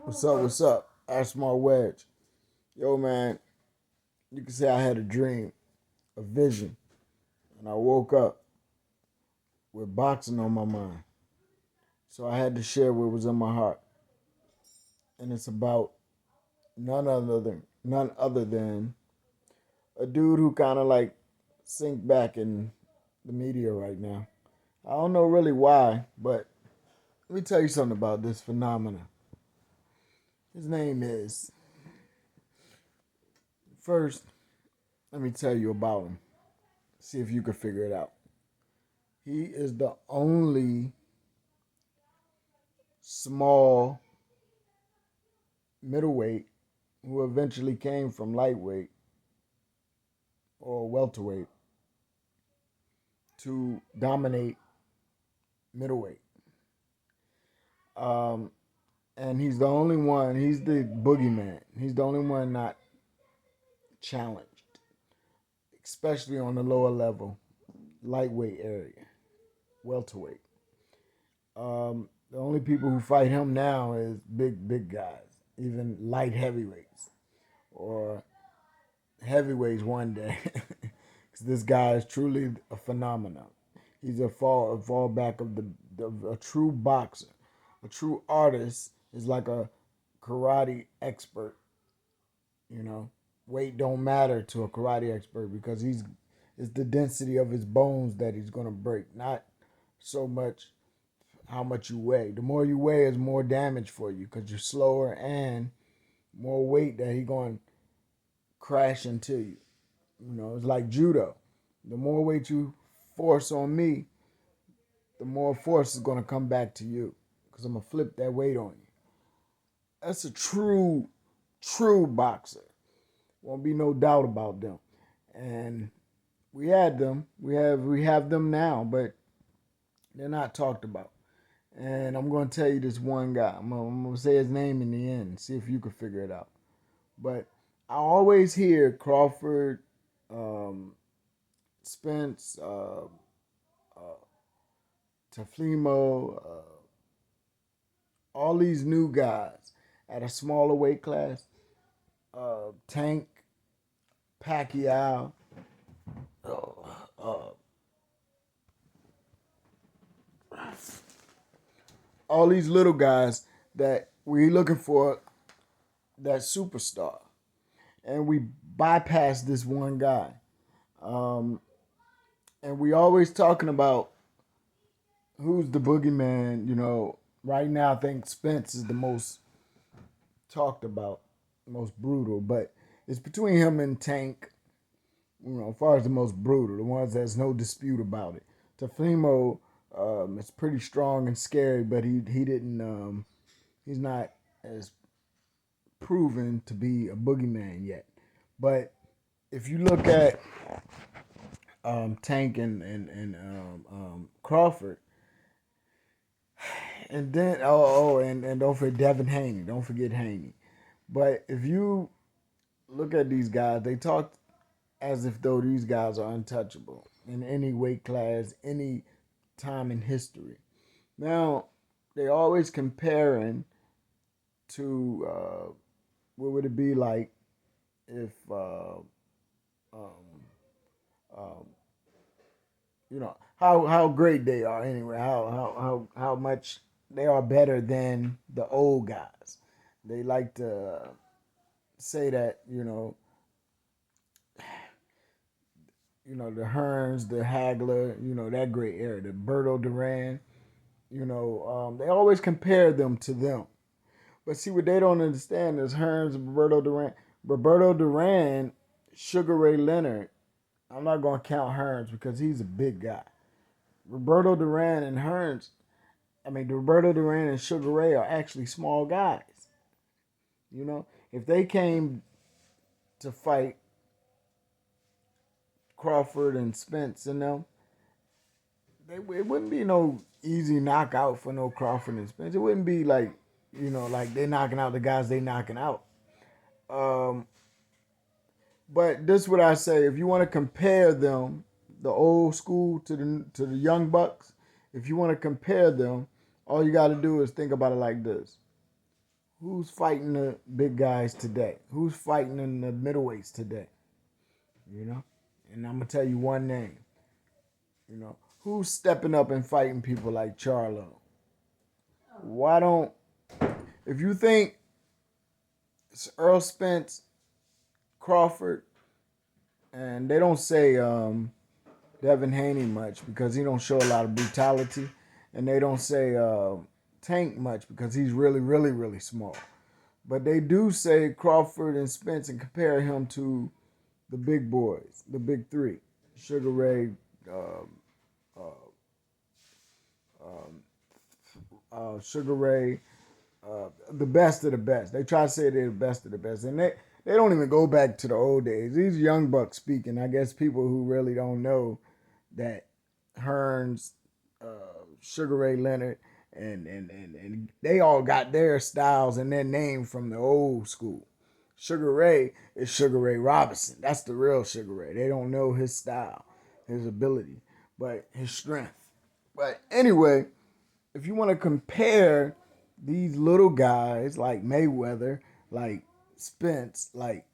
What's up? What's up? Ashmar Wedge. Yo, man, you can say I had a dream, a vision, and I woke up with boxing on my mind. So I had to share what was in my heart. And it's about none other than a dude who kind of like sink back in the media right now. I don't know really why, but let me tell you something about this phenomenon. His name is, first, let me tell you about him. See if you can figure it out. He is the only small middleweight who eventually came from lightweight or welterweight to dominate middleweight. Um, and he's the only one, he's the boogeyman. He's the only one not challenged, especially on the lower level, lightweight area, welterweight. The only people who fight him now is big guys, even light heavyweights or heavyweights one day. Because this guy is truly a phenomenon. He's a fallback of a true boxer, a true artist is like a karate expert. You know, weight don't matter to a karate expert because it's the density of his bones that he's gonna break, not so much how much you weigh. The more you weigh is more damage for you because you're slower and more weight that he going to crash into you. You know, it's like judo. The more weight you force on me, the more force is going to come back to you because I'm going to flip that weight on you. That's a true boxer. Won't be no doubt about them. And we had them. We have them now, but they're not talked about. And I'm going to tell you this one guy. I'm going to say his name in the end, see if you can figure it out. But I always hear Crawford, um, Spence, uh, Taflimo, all these new guys at a smaller weight class. Tank, Pacquiao, uh, all these little guys that we looking for that superstar, and we bypass this one guy. Um, and we always talking about who's the boogeyman. You know, right now I think Spence is the most talked about, most brutal, but it's between him and Tank. You know, as far as the most brutal, the ones there's no dispute about it. Tafimo, is pretty strong and scary, but he didn't he's not as proven to be a boogeyman yet. But if you look at Tank and Crawford, and then and don't forget Devin Haney. Don't forget Haney. But if you look at these guys, they talk as if though these guys are untouchable in any weight class, any time in history. Now, they always comparing to what would it be like if um, um, you know how great they are anyway, how much they are better than the old guys. They like to say that the Hearns, the Hagler, that great era, the Berto Duran. They always compare them to them. But see, what they don't understand is Hearns, Roberto Duran, Sugar Ray Leonard. I'm not going to count Hearns because he's a big guy. Roberto Duran and Hearns, Roberto Duran and Sugar Ray are actually small guys. If they came to fight Crawford and Spence and them, it wouldn't be no easy knockout for no Crawford and Spence. It wouldn't be like they're knocking out the guys they knocking out. Um, but this is what I say: if you want to compare them, the old school to the young bucks, if you want to compare them, all you got to do is think about it like this: Who's fighting the big guys today? Who's fighting in the middleweights today? You know? And I'm going to tell you one name. You know, who's stepping up and fighting people like Charlo? Why don't, if you think it's Earl Spence, Crawford, and they don't say Devin Haney much because he don't show a lot of brutality, and they don't say Tank much because he's really, really, really small. But they do say Crawford and Spence and compare him to the big boys, the big three, Sugar Ray, Sugar Ray, the best of the best. They try to say they're the best of the best, and they don't even go back to the old days. These young bucks speaking. I guess people who really don't know that Hearns, Sugar Ray Leonard, and they all got their styles and their name from the old school. Sugar Ray is Sugar Ray Robinson. That's the real Sugar Ray. They don't know his style, his ability, but his strength. But anyway, if you want to compare these little guys like Mayweather, like Spence, like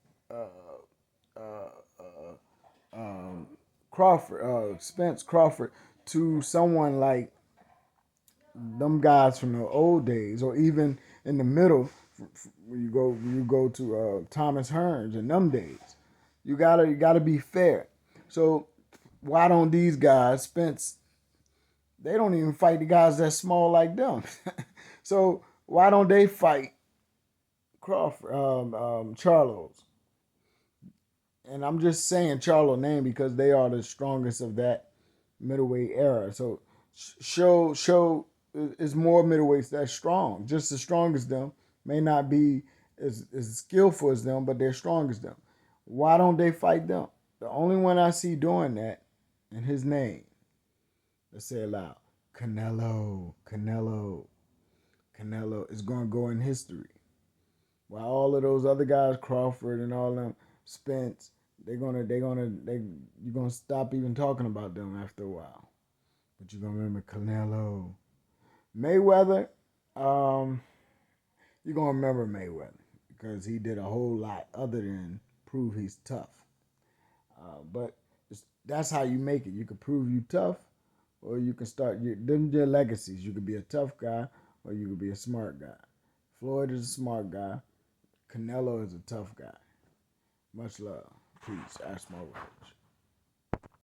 Crawford, Spence Crawford, to someone like them guys from the old days, or even in the middle, you go to Thomas Hearns in them days. You gotta be fair. So why don't these guys, Spence? They don't even fight the guys that small like them. So why don't they fight Crawford, Charlos? And I'm just saying Charlo name because they are the strongest of that middleweight era. So show is more middleweights that's strong, just as strong as them. May not be as skillful as them, but they're strong as them. Why don't they fight them? The only one I see doing that, and his name, let's say it loud, Canelo is going to go in history. While all of those other guys, Crawford and all them, Spence, you're gonna stop even talking about them after a while. But you're gonna remember Canelo. Mayweather, you're gonna remember Mayweather because he did a whole lot other than prove he's tough. But that's how you make it. You can prove you tough, or you can start your legacies. You could be a tough guy, or you could be a smart guy. Floyd is a smart guy. Canelo is a tough guy. Much love. Peace. Ask my words.